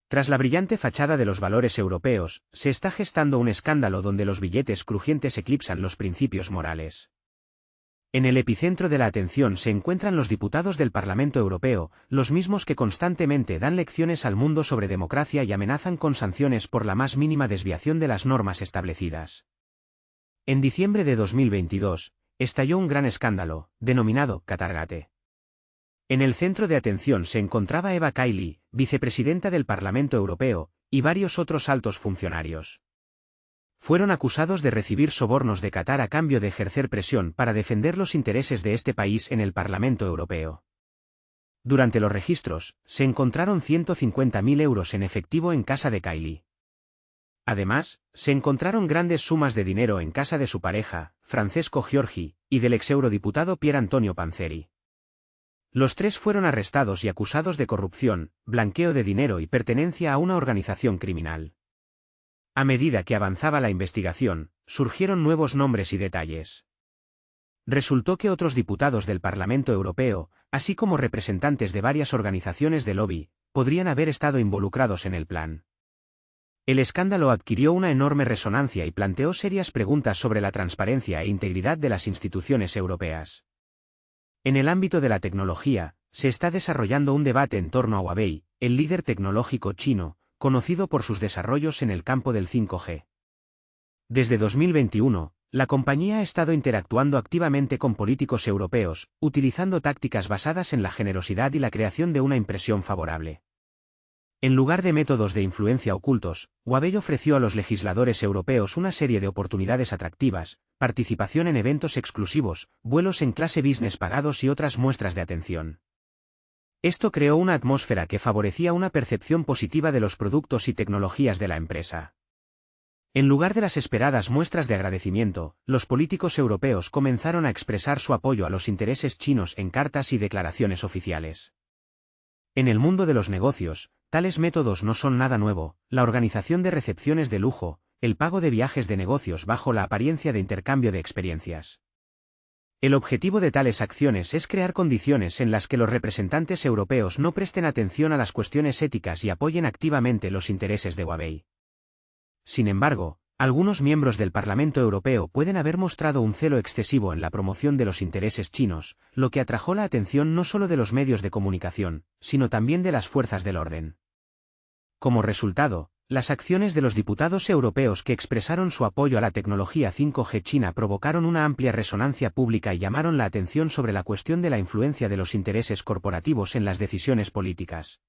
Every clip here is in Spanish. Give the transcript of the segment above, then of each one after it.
Tras la brillante fachada de los valores europeos, se está gestando un escándalo donde los billetes crujientes eclipsan los principios morales. En el epicentro de la atención se encuentran los diputados del Parlamento Europeo, los mismos que constantemente dan lecciones al mundo sobre democracia y amenazan con sanciones por la más mínima desviación de las normas establecidas. En diciembre de 2022, estalló un gran escándalo, denominado Qatargate. En el centro de atención se encontraba Eva Kaili, vicepresidenta del Parlamento Europeo, y varios otros altos funcionarios. Fueron acusados de recibir sobornos de Qatar a cambio de ejercer presión para defender los intereses de este país en el Parlamento Europeo. Durante los registros, se encontraron 150.000 euros en efectivo en casa de Kaili. Además, se encontraron grandes sumas de dinero en casa de su pareja, Francesco Giorgi, y del exeurodiputado Pier Antonio Panzeri. Los tres fueron arrestados y acusados de corrupción, blanqueo de dinero y pertenencia a una organización criminal. A medida que avanzaba la investigación, surgieron nuevos nombres y detalles. Resultó que otros diputados del Parlamento Europeo, así como representantes de varias organizaciones de lobby, podrían haber estado involucrados en el plan. El escándalo adquirió una enorme resonancia y planteó serias preguntas sobre la transparencia e integridad de las instituciones europeas. En el ámbito de la tecnología, se está desarrollando un debate en torno a Huawei, el líder tecnológico chino, conocido por sus desarrollos en el campo del 5G. Desde 2021, la compañía ha estado interactuando activamente con políticos europeos, utilizando tácticas basadas en la generosidad y la creación de una impresión favorable. En lugar de métodos de influencia ocultos, Huawei ofreció a los legisladores europeos una serie de oportunidades atractivas, participación en eventos exclusivos, vuelos en clase business pagados y otras muestras de atención. Esto creó una atmósfera que favorecía una percepción positiva de los productos y tecnologías de la empresa. En lugar de las esperadas muestras de agradecimiento, los políticos europeos comenzaron a expresar su apoyo a los intereses chinos en cartas y declaraciones oficiales. En el mundo de los negocios, tales métodos no son nada nuevo: la organización de recepciones de lujo, el pago de viajes de negocios bajo la apariencia de intercambio de experiencias. El objetivo de tales acciones es crear condiciones en las que los representantes europeos no presten atención a las cuestiones éticas y apoyen activamente los intereses de Huawei. Sin embargo, algunos miembros del Parlamento Europeo pueden haber mostrado un celo excesivo en la promoción de los intereses chinos, lo que atrajo la atención no solo de los medios de comunicación, sino también de las fuerzas del orden. Como resultado, las acciones de los diputados europeos que expresaron su apoyo a la tecnología 5G china provocaron una amplia resonancia pública y llamaron la atención sobre la cuestión de la influencia de los intereses corporativos en las decisiones políticas.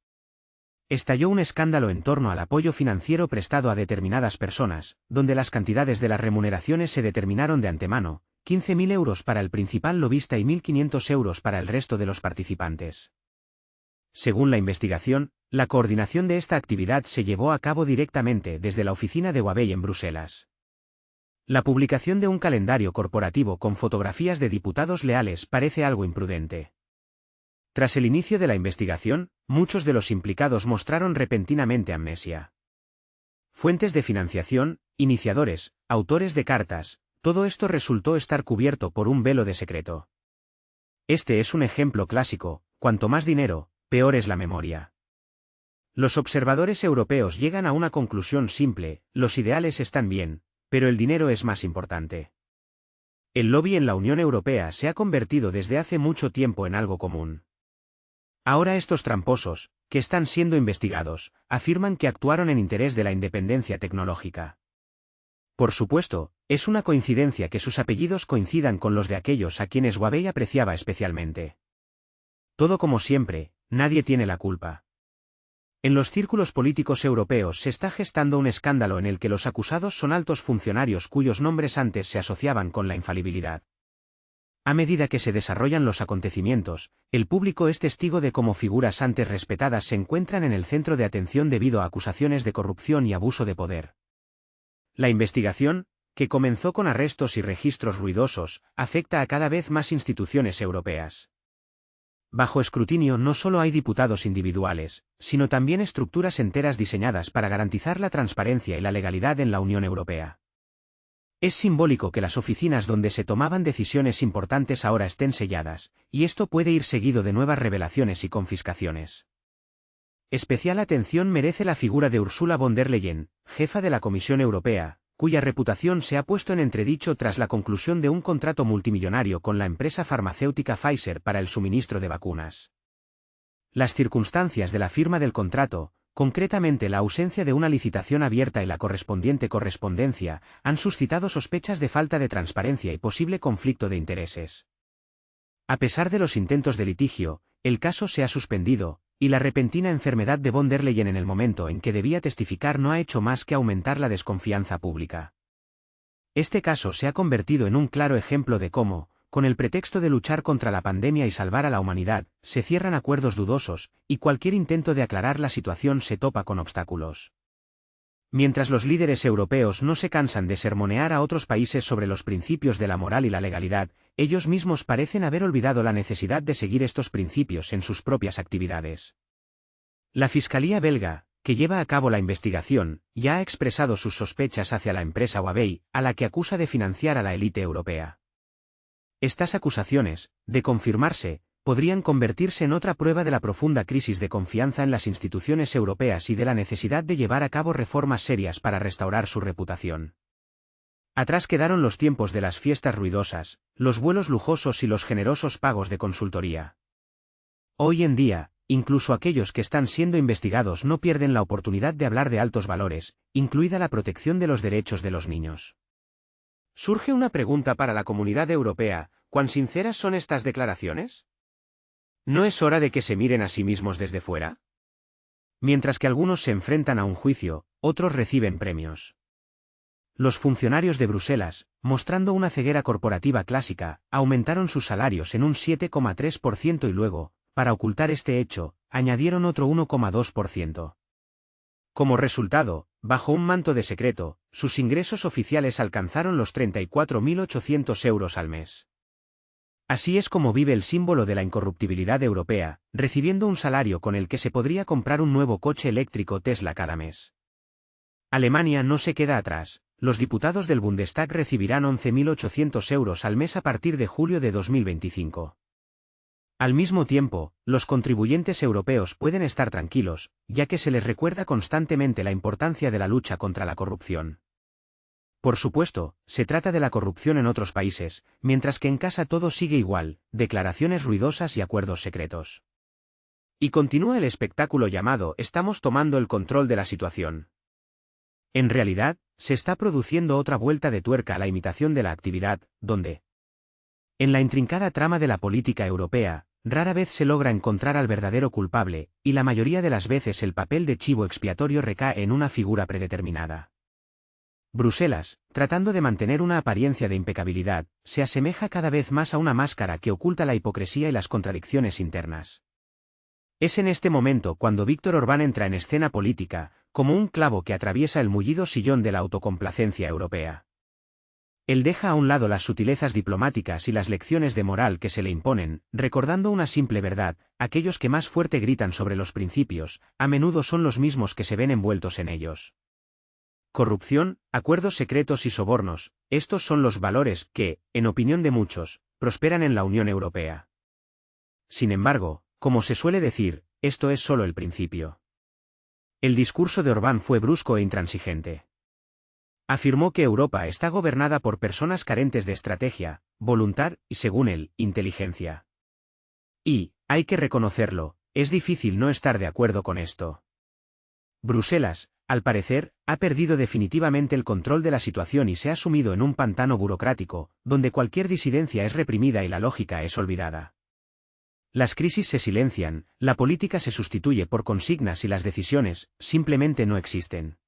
Estalló un escándalo en torno al apoyo financiero prestado a determinadas personas, donde las cantidades de las remuneraciones se determinaron de antemano: 15.000 euros para el principal lobista y 1.500 euros para el resto de los participantes. Según la investigación, la coordinación de esta actividad se llevó a cabo directamente desde la oficina de Huawei en Bruselas. La publicación de un calendario corporativo con fotografías de diputados leales parece algo imprudente. Tras el inicio de la investigación, muchos de los implicados mostraron repentinamente amnesia. Fuentes de financiación, iniciadores, autores de cartas, todo esto resultó estar cubierto por un velo de secreto. Este es un ejemplo clásico: cuanto más dinero, peor es la memoria. Los observadores europeos llegan a una conclusión simple: los ideales están bien, pero el dinero es más importante. El lobby en la Unión Europea se ha convertido desde hace mucho tiempo en algo común. Ahora estos tramposos, que están siendo investigados, afirman que actuaron en interés de la independencia tecnológica. Por supuesto, es una coincidencia que sus apellidos coincidan con los de aquellos a quienes Huawei apreciaba especialmente. Todo como siempre, nadie tiene la culpa. En los círculos políticos europeos se está gestando un escándalo en el que los acusados son altos funcionarios cuyos nombres antes se asociaban con la infalibilidad. A medida que se desarrollan los acontecimientos, el público es testigo de cómo figuras antes respetadas se encuentran en el centro de atención debido a acusaciones de corrupción y abuso de poder. La investigación, que comenzó con arrestos y registros ruidosos, afecta a cada vez más instituciones europeas. Bajo escrutinio no solo hay diputados individuales, sino también estructuras enteras diseñadas para garantizar la transparencia y la legalidad en la Unión Europea. Es simbólico que las oficinas donde se tomaban decisiones importantes ahora estén selladas, y esto puede ir seguido de nuevas revelaciones y confiscaciones. Especial atención merece la figura de Ursula von der Leyen, jefa de la Comisión Europea, cuya reputación se ha puesto en entredicho tras la conclusión de un contrato multimillonario con la empresa farmacéutica Pfizer para el suministro de vacunas. Las circunstancias de la firma del contrato, concretamente la ausencia de una licitación abierta y la correspondiente correspondencia, han suscitado sospechas de falta de transparencia y posible conflicto de intereses. A pesar de los intentos de litigio, el caso se ha suspendido, y la repentina enfermedad de von der Leyen en el momento en que debía testificar no ha hecho más que aumentar la desconfianza pública. Este caso se ha convertido en un claro ejemplo de cómo, con el pretexto de luchar contra la pandemia y salvar a la humanidad, se cierran acuerdos dudosos, y cualquier intento de aclarar la situación se topa con obstáculos. Mientras los líderes europeos no se cansan de sermonear a otros países sobre los principios de la moral y la legalidad, ellos mismos parecen haber olvidado la necesidad de seguir estos principios en sus propias actividades. La Fiscalía belga, que lleva a cabo la investigación, ya ha expresado sus sospechas hacia la empresa Huawei, a la que acusa de financiar a la élite europea. Estas acusaciones, de confirmarse, podrían convertirse en otra prueba de la profunda crisis de confianza en las instituciones europeas y de la necesidad de llevar a cabo reformas serias para restaurar su reputación. Atrás quedaron los tiempos de las fiestas ruidosas, los vuelos lujosos y los generosos pagos de consultoría. Hoy en día, incluso aquellos que están siendo investigados no pierden la oportunidad de hablar de altos valores, incluida la protección de los derechos de los niños. Surge una pregunta para la comunidad europea: ¿cuán sinceras son estas declaraciones? ¿No es hora de que se miren a sí mismos desde fuera? Mientras que algunos se enfrentan a un juicio, otros reciben premios. Los funcionarios de Bruselas, mostrando una ceguera corporativa clásica, aumentaron sus salarios en un 7,3% y luego, para ocultar este hecho, añadieron otro 1,2%. Como resultado, bajo un manto de secreto, sus ingresos oficiales alcanzaron los 34.800 euros al mes. Así es como vive el símbolo de la incorruptibilidad europea, recibiendo un salario con el que se podría comprar un nuevo coche eléctrico Tesla cada mes. Alemania no se queda atrás. Los diputados del Bundestag recibirán 11.800 euros al mes a partir de julio de 2025. Al mismo tiempo, los contribuyentes europeos pueden estar tranquilos, ya que se les recuerda constantemente la importancia de la lucha contra la corrupción. Por supuesto, se trata de la corrupción en otros países, mientras que en casa todo sigue igual, declaraciones ruidosas y acuerdos secretos. Y continúa el espectáculo llamado "estamos tomando el control de la situación". En realidad, se está produciendo otra vuelta de tuerca a la imitación de la actividad, donde, en la intrincada trama de la política europea, rara vez se logra encontrar al verdadero culpable, y la mayoría de las veces el papel de chivo expiatorio recae en una figura predeterminada. Bruselas, tratando de mantener una apariencia de impecabilidad, se asemeja cada vez más a una máscara que oculta la hipocresía y las contradicciones internas. Es en este momento cuando Víctor Orbán entra en escena política, como un clavo que atraviesa el mullido sillón de la autocomplacencia europea. Él deja a un lado las sutilezas diplomáticas y las lecciones de moral que se le imponen, recordando una simple verdad: aquellos que más fuerte gritan sobre los principios, a menudo son los mismos que se ven envueltos en ellos. Corrupción, acuerdos secretos y sobornos, estos son los valores que, en opinión de muchos, prosperan en la Unión Europea. Sin embargo, como se suele decir, esto es solo el principio. El discurso de Orbán fue brusco e intransigente. Afirmó que Europa está gobernada por personas carentes de estrategia, voluntad y, según él, inteligencia. Y, hay que reconocerlo, es difícil no estar de acuerdo con esto. Bruselas, al parecer, ha perdido definitivamente el control de la situación y se ha sumido en un pantano burocrático, donde cualquier disidencia es reprimida y la lógica es olvidada. Las crisis se silencian, la política se sustituye por consignas y las decisiones simplemente no existen.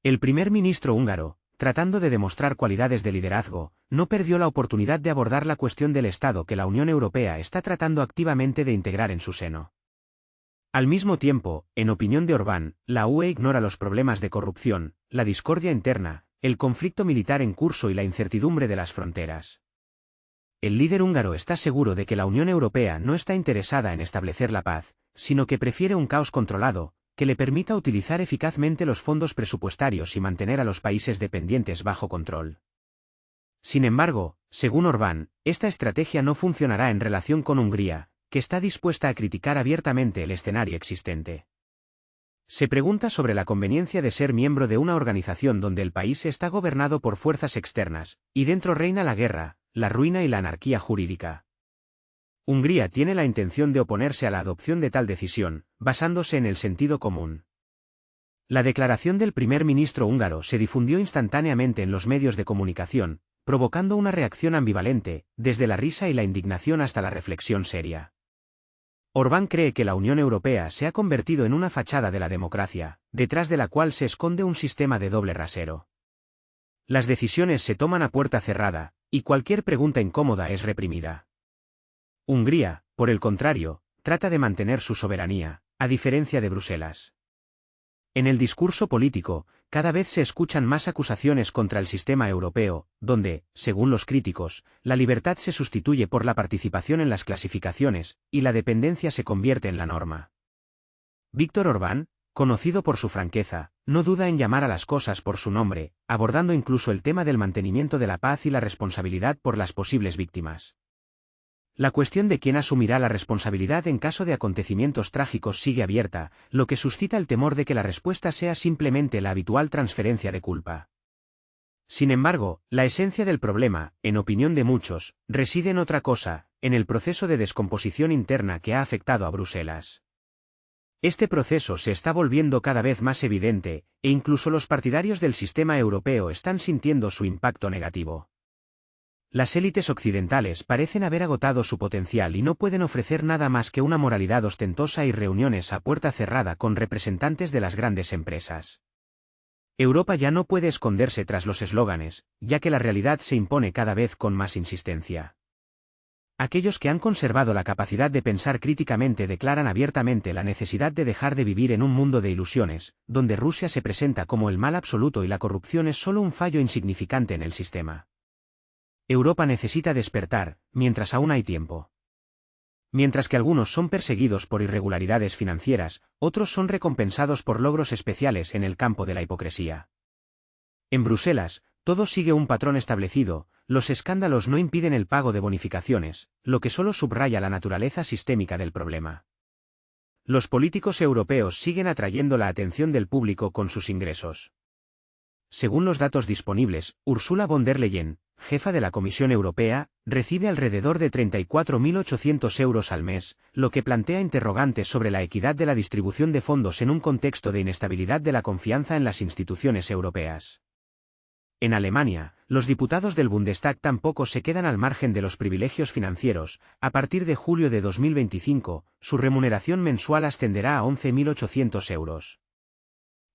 El primer ministro húngaro, tratando de demostrar cualidades de liderazgo, no perdió la oportunidad de abordar la cuestión del Estado que la Unión Europea está tratando activamente de integrar en su seno. Al mismo tiempo, en opinión de Orbán, la UE ignora los problemas de corrupción, la discordia interna, el conflicto militar en curso y la incertidumbre de las fronteras. El líder húngaro está seguro de que la Unión Europea no está interesada en establecer la paz, sino que prefiere un caos controlado, que le permita utilizar eficazmente los fondos presupuestarios y mantener a los países dependientes bajo control. Sin embargo, según Orbán, esta estrategia no funcionará en relación con Hungría, que está dispuesta a criticar abiertamente el escenario existente. Se pregunta sobre la conveniencia de ser miembro de una organización donde el país está gobernado por fuerzas externas, y dentro reina la guerra, la ruina y la anarquía jurídica. Hungría tiene la intención de oponerse a la adopción de tal decisión, basándose en el sentido común. La declaración del primer ministro húngaro se difundió instantáneamente en los medios de comunicación, provocando una reacción ambivalente, desde la risa y la indignación hasta la reflexión seria. Orbán cree que la Unión Europea se ha convertido en una fachada de la democracia, detrás de la cual se esconde un sistema de doble rasero. Las decisiones se toman a puerta cerrada, y cualquier pregunta incómoda es reprimida. Hungría, por el contrario, trata de mantener su soberanía, a diferencia de Bruselas. En el discurso político, cada vez se escuchan más acusaciones contra el sistema europeo, donde, según los críticos, la libertad se sustituye por la participación en las clasificaciones, y la dependencia se convierte en la norma. Viktor Orbán, conocido por su franqueza, no duda en llamar a las cosas por su nombre, abordando incluso el tema del mantenimiento de la paz y la responsabilidad por las posibles víctimas. La cuestión de quién asumirá la responsabilidad en caso de acontecimientos trágicos sigue abierta, lo que suscita el temor de que la respuesta sea simplemente la habitual transferencia de culpa. Sin embargo, la esencia del problema, en opinión de muchos, reside en otra cosa, en el proceso de descomposición interna que ha afectado a Bruselas. Este proceso se está volviendo cada vez más evidente, e incluso los partidarios del sistema europeo están sintiendo su impacto negativo. Las élites occidentales parecen haber agotado su potencial y no pueden ofrecer nada más que una moralidad ostentosa y reuniones a puerta cerrada con representantes de las grandes empresas. Europa ya no puede esconderse tras los eslóganes, ya que la realidad se impone cada vez con más insistencia. Aquellos que han conservado la capacidad de pensar críticamente declaran abiertamente la necesidad de dejar de vivir en un mundo de ilusiones, donde Rusia se presenta como el mal absoluto y la corrupción es solo un fallo insignificante en el sistema. Europa necesita despertar, mientras aún hay tiempo. Mientras que algunos son perseguidos por irregularidades financieras, otros son recompensados por logros especiales en el campo de la hipocresía. En Bruselas, todo sigue un patrón establecido, los escándalos no impiden el pago de bonificaciones, lo que solo subraya la naturaleza sistémica del problema. Los políticos europeos siguen atrayendo la atención del público con sus ingresos. Según los datos disponibles, Ursula von der Leyen, jefa de la Comisión Europea, recibe alrededor de 34.800 euros al mes, lo que plantea interrogantes sobre la equidad de la distribución de fondos en un contexto de inestabilidad de la confianza en las instituciones europeas. En Alemania, los diputados del Bundestag tampoco se quedan al margen de los privilegios financieros. A partir de julio de 2025, su remuneración mensual ascenderá a 11.800 euros.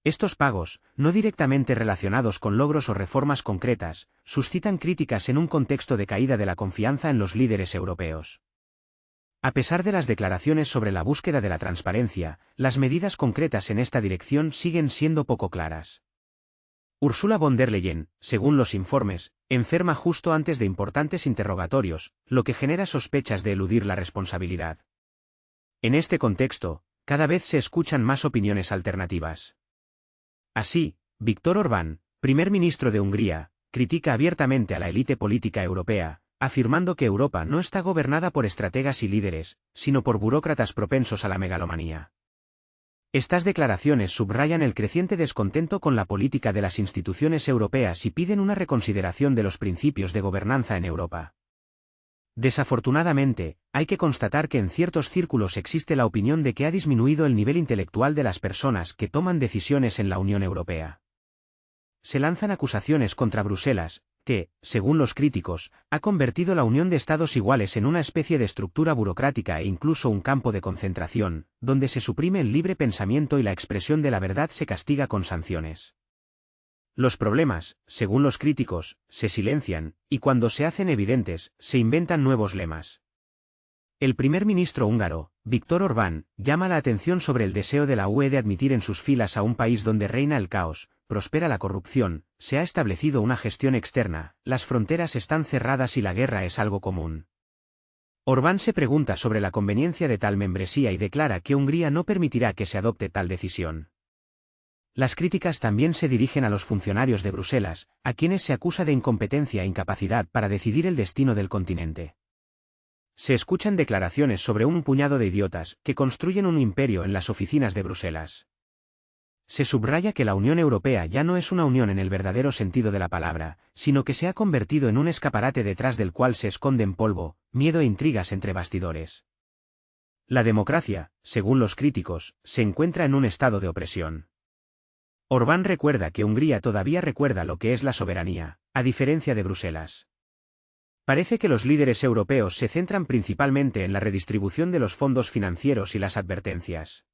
Estos pagos, no directamente relacionados con logros o reformas concretas, suscitan críticas en un contexto de caída de la confianza en los líderes europeos. A pesar de las declaraciones sobre la búsqueda de la transparencia, las medidas concretas en esta dirección siguen siendo poco claras. Ursula von der Leyen, según los informes, enferma justo antes de importantes interrogatorios, lo que genera sospechas de eludir la responsabilidad. En este contexto, cada vez se escuchan más opiniones alternativas. Así, Viktor Orbán, primer ministro de Hungría, critica abiertamente a la élite política europea, afirmando que Europa no está gobernada por estrategas y líderes, sino por burócratas propensos a la megalomanía. Estas declaraciones subrayan el creciente descontento con la política de las instituciones europeas y piden una reconsideración de los principios de gobernanza en Europa. Desafortunadamente, hay que constatar que en ciertos círculos existe la opinión de que ha disminuido el nivel intelectual de las personas que toman decisiones en la Unión Europea. Se lanzan acusaciones contra Bruselas, que, según los críticos, ha convertido la Unión de Estados iguales en una especie de estructura burocrática e incluso un campo de concentración, donde se suprime el libre pensamiento y la expresión de la verdad se castiga con sanciones. Los problemas, según los críticos, se silencian, y cuando se hacen evidentes, se inventan nuevos lemas. El primer ministro húngaro, Viktor Orbán, llama la atención sobre el deseo de la UE de admitir en sus filas a un país donde reina el caos, prospera la corrupción, se ha establecido una gestión externa, las fronteras están cerradas y la guerra es algo común. Orbán se pregunta sobre la conveniencia de tal membresía y declara que Hungría no permitirá que se adopte tal decisión. Las críticas también se dirigen a los funcionarios de Bruselas, a quienes se acusa de incompetencia e incapacidad para decidir el destino del continente. Se escuchan declaraciones sobre un puñado de idiotas que construyen un imperio en las oficinas de Bruselas. se subraya que la Unión Europea ya no es una unión en el verdadero sentido de la palabra, sino que se ha convertido en un escaparate detrás del cual se esconden polvo, miedo e intrigas entre bastidores. La democracia, según los críticos, se encuentra en un estado de opresión. Orbán recuerda que Hungría todavía recuerda lo que es la soberanía, a diferencia de Bruselas. Parece que los líderes europeos se centran principalmente en la redistribución de los fondos financieros y las advertencias.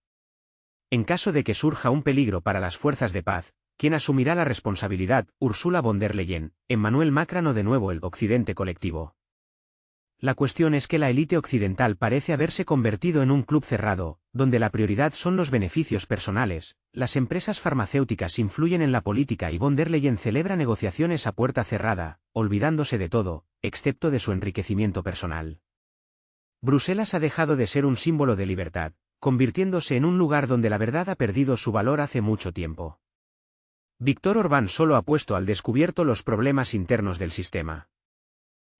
En caso de que surja un peligro para las fuerzas de paz, ¿quién asumirá la responsabilidad? Ursula von der Leyen, Emmanuel Macron o de nuevo el Occidente colectivo. La cuestión es que la élite occidental parece haberse convertido en un club cerrado, donde la prioridad son los beneficios personales. Las empresas farmacéuticas influyen en la política y von der Leyen celebra negociaciones a puerta cerrada, olvidándose de todo, excepto de su enriquecimiento personal. Bruselas ha dejado de ser un símbolo de libertad, convirtiéndose en un lugar donde la verdad ha perdido su valor hace mucho tiempo. Viktor Orbán solo ha puesto al descubierto los problemas internos del sistema.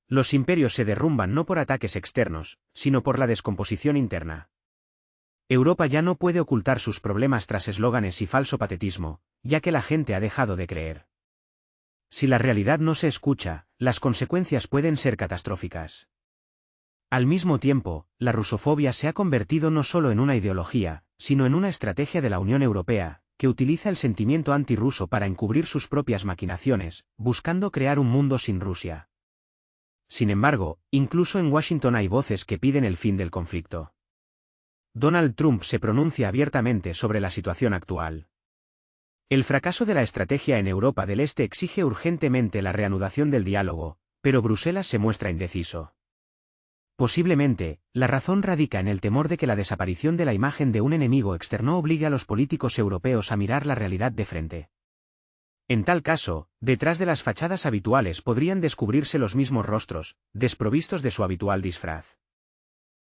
Los imperios se derrumban no por ataques externos, sino por la descomposición interna. Europa ya no puede ocultar sus problemas tras eslóganes y falso patetismo, ya que la gente ha dejado de creer. Si la realidad no se escucha, las consecuencias pueden ser catastróficas. Al mismo tiempo, la rusofobia se ha convertido no solo en una ideología, sino en una estrategia de la Unión Europea, que utiliza el sentimiento antirruso para encubrir sus propias maquinaciones, buscando crear un mundo sin Rusia. Sin embargo, incluso en Washington hay voces que piden el fin del conflicto. Donald Trump se pronuncia abiertamente sobre la situación actual. El fracaso de la estrategia en Europa del Este exige urgentemente la reanudación del diálogo, pero Bruselas se muestra indeciso. Posiblemente, la razón radica en el temor de que la desaparición de la imagen de un enemigo externo obligue a los políticos europeos a mirar la realidad de frente. En tal caso, detrás de las fachadas habituales podrían descubrirse los mismos rostros, desprovistos de su habitual disfraz.